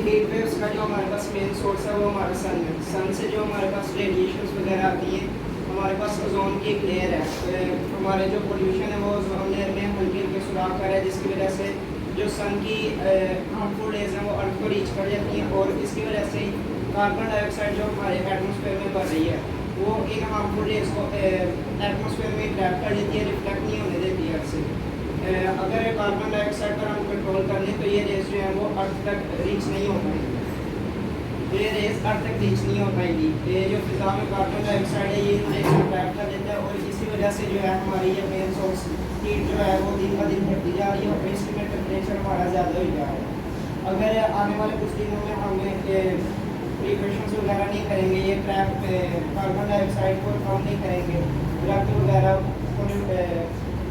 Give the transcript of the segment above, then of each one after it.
Heat waves का जो हमारे पास मेन सोर्स है वो हमारा सन है। सन से जो हमारे पास रेडिएशंस वगैरह आती हैं, हमारे पास ओजोन की एक लेयर है। हमारे जो पोल्यूशन है वो ओजोन लेयर में हल्के हल्के सुराख कर है, जिसकी वजह से जो सन की हार्मफुल रेज हैं वो अर्थ को रीच कर जाती हैं, और इसकी वजह से कार्बन डाइऑक्साइड जो हमारे एटमॉस्फेयर में बढ़ रही है वो इन हार्मफुल रेज को एटमॉस्फेयर में ट्रैप कर देती है, रिफ्लेक्ट नहीं होने देती है अर्थ से। अगर कार्बन डाइऑक्साइड पर हम कंट्रोल कर लें तो ये रेज जो है वो अर्थ तक रीच नहीं हो पाएंगी, ये रेज अर्थ तक रीच नहीं हो पाएंगी। ये जो फिजा में कार्बन डाइऑक्साइड है ये रेज को ट्रैप कर देता है, और इसी वजह से जो है हमारी ये मेन सोर्स हीट जो है वो दिन ब दिन बढ़ती जा रही है, और इसमें टेम्परेचर हमारा ज़्यादा हो जा रहा है। अगर आने वाले कुछ दिनों में हम प्रिकॉशंस वगैरह नहीं करेंगे, ये ट्रैप कार्बन डाइऑक्साइड को कम नहीं करेंगे, ड्रग वगैरह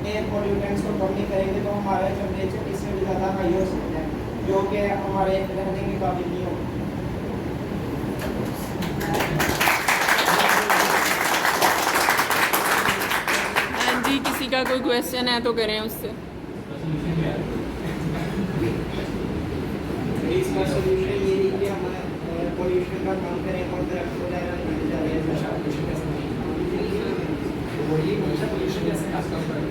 एयर पोल्यूटेंट्स को कम नहीं करेंगे, तो हमारा टेम्परेचर इससे भी ज़्यादा हाई हो सकता है, जो कि हमारे रहने के काबिल नहीं होगा। हाँ जी, किसी का कोई क्वेश्चन है तो करें उससे। इसका सोल्यूशन ये है कि हम पोल्यूशन का कम करें और दरख्त वगैरह लगाने जा रहे हैं। वही पोल्यूशन कैसे कम करें?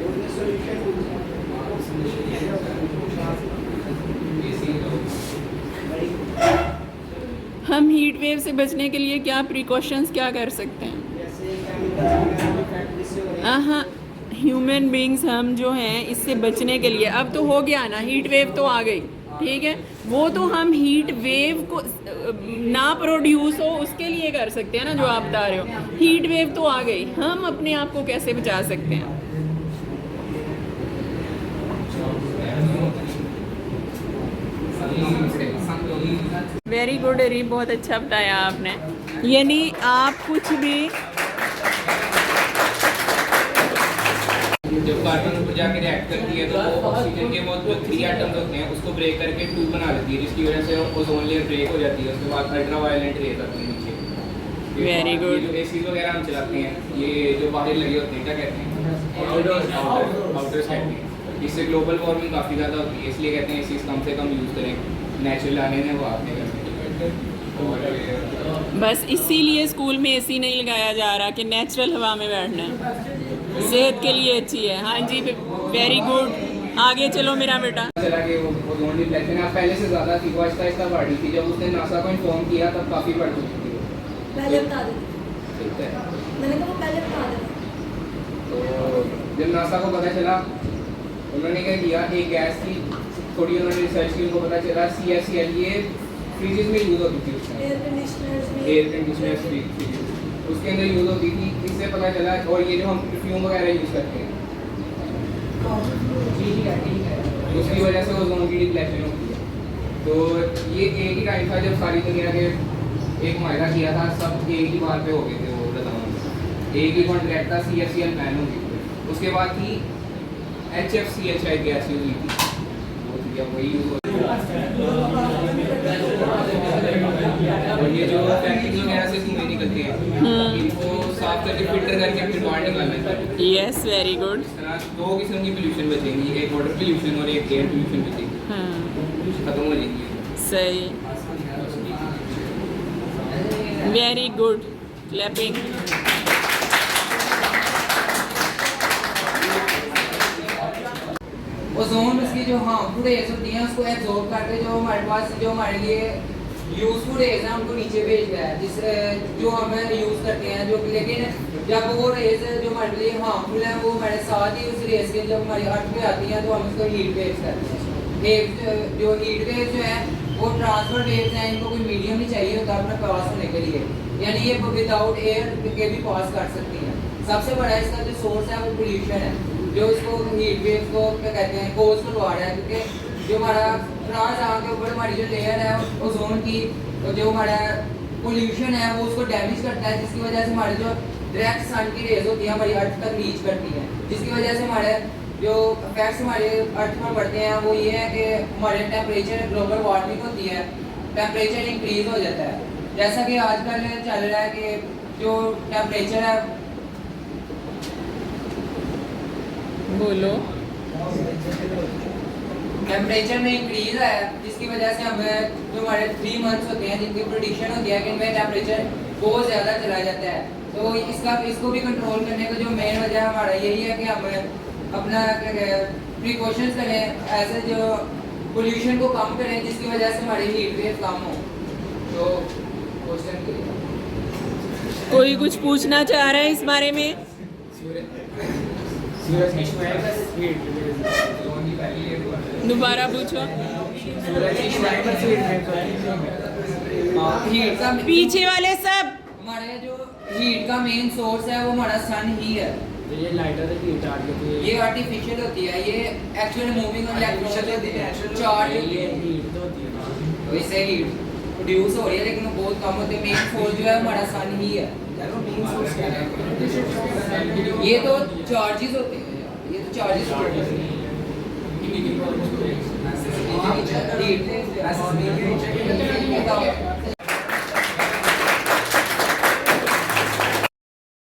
हम हीट वेव से बचने के लिए क्या प्रिकॉशंस क्या कर सकते हैं? हाँ, ह्यूमन बींग्स हम जो हैं इससे बचने के लिए, अब तो हो गया ना, हीट वेव तो आ गई, ठीक है, वो तो हम हीट वेव को ना प्रोड्यूस हो उसके लिए कर सकते हैं ना, जो आप बता रहे हो। हीट वेव तो आ गई, हम अपने आप को कैसे बचा सकते हैं? वेरी गुड री, बहुत अच्छा बताया आपने। यानी आप कुछ भी जब कार्बन ऊपर जाके रिएक्ट करती है तो वो ऑक्सीजन के वो जो 3 एटम्स होते हैं उसको ब्रेक करके 2 बना देती है, जिसकी वजह से ओजोन लेयर ब्रेक हो जाती है। उसके बाद अल्ट्रा वायलेंट रेज आती है नीचे। Very good. जो एसी वगैरह हम चलाते हैं, ये जो बाहर लगे होते हैं क्या कहते हैं, आउटडोर्स कहते हैं। इससे ग्लोबल वार्मिंग काफ़ी ज़्यादा होती है, इसलिए कहते हैं एसी कम से कम यूज़ करें, नेचुरल आने में वो आपने कर। बस इसीलिए स्कूल में एसी नहीं लगाया जा रहा कि नेचुरल हवा में बैठना है, सेहत के लिए अच्छी है। हाँ जी, वेरी गुड, आगे चलो मेरा बेटा। चला कि वो ओजोन डिप्लेशन अब पहले से ज़्यादा थी, वो आहिस्ता बढ़ रही थी। जब उसने नासा को इन्फॉर्म किया तब काफ़ी बढ़ चुकी थी। पहले बता देते, ठीक है, मैंने कहा वो पहले बता देते। तो जब नासा को पता चला, उन्होंने क्या किया, एक गैस की थोड़ी उन्होंने रिसर्च की, उनको पता चला CFCl ये फ्रिजेज में यूज़ होती थी उस टाइम, एयर कंडीशनर्स उसके अंदर यूज़ होती थी। इससे पता चला, और ये जो हम परफ्यूम वगैरह यूज़ करते हैं उसकी वजह से ओजोन की डिप्लेशन होती है। तो ये एक ही टाइम था जब सारी दुनिया के एक मायदा किया था, सब एक ही बार पे हो गए थे, वो बताऊँ एक ही कॉन्ट्रैक्ट था, CFCl बैन हो गई थी। उसके बाद थी HFCl शायद गैस यूज़ हुई थी, वही यूज़। और ये जो फैक्ट्री वगैरह से धुएं निकलते हैं इनको साफ करके फिल्टर करके फिर बाहर निकालना चाहिए। Yes, very good. इस तरह 2 किस्म की पोल्यूशन बचेंगी, एक वाटर पोल्यूशन और एक एयर पोल्यूशन बचेगी, खत्म हो जाएंगी। सही, वेरी गुड, क्लैपिंग। ओजोन उसकी जो हार्मफुल रेज होती हैं उसको एब्जॉर्ब करके जो हमारे पास जो हमारे लिए यूजफुल रेज हैं उनको नीचे भेजता है, जिस जो हम यूज़ करते हैं। जो लेकिन जब वो रेज जो हमारे लिए हार्मफुल है वो हमारे साथ ही उस रेज के जब हमारी अर्थ पे आती हैं तो हम उसको हीट वेव्स कहते हैं। जो हीट वेव्स जो है वो ट्रांसफर वेव्स हैं, इनको कोई मीडियम नहीं चाहिए होता अपना पास होने के लिए, यानी ये विदाउट एयर के भी पास कर सकती हैं। सबसे बड़ा इसका जो सोर्स है वो पोल्यूशन है, जो इसको हीट वेव्स को क्या कहते हैं कोज करवा रहा है, क्योंकि जो हमारा फ्रांस के ऊपर हमारी जो लेयर है ओजोन की, तो जो हमारा पोल्यूशन है वो उसको डैमेज करता है, जिसकी वजह से हमारे जो डायरेक्ट सन की रेज होती है हमारी अर्थ तक रीच करती है, जिसकी वजह से हमारे जो इफेक्ट्स हमारे अर्थ पर पड़ते हैं वो ये है कि हमारे टेम्परेचर ग्लोबल वार्मिंग होती है, टेम्परेचर इंक्रीज हो जाता है। जैसा कि आजकल चल रहा है कि जो टेम्परेचर है, बोलो, टेम्परेचर में इंक्रीज आया जिसकी वजह से हमें जो हमारे 3 मंथ्स होते हैं जिनकी प्रोडिक्शन होती है कि इनमें टेम्परेचर बहुत ज़्यादा चला जाता है। तो इसको भी कंट्रोल करने का जो मेन वजह हमारा यही है कि हम अपना प्रिकॉशंस करें, ऐसे जो पोल्यूशन को कम करें जिसकी वजह से हमारी हीट वेव कम हो। तो क्वेश्चन कोई कुछ पूछना चाह रहा है इस बारे में? दोबारा पूछो। हीट का पीछे वाले सब हमारे जो हीट का मेन सोर्स है वो हमारा सन ही है। ये लाइटर है हीट आ गई ये आर्टिफिशियल होती है, ये एक्चुअल मूविंग इलेक्ट्रॉन होती है, चार्ज होती है, हीट तो होती है ना। तो इससे हीट प्रोड्यूस हो रही है लेकिन वो बहुत कम होती है। मेन सोर्स जो है हमारा सन ही है। ये तो चार्जेस होते हैं, ये तो चार्जेस होते हैं।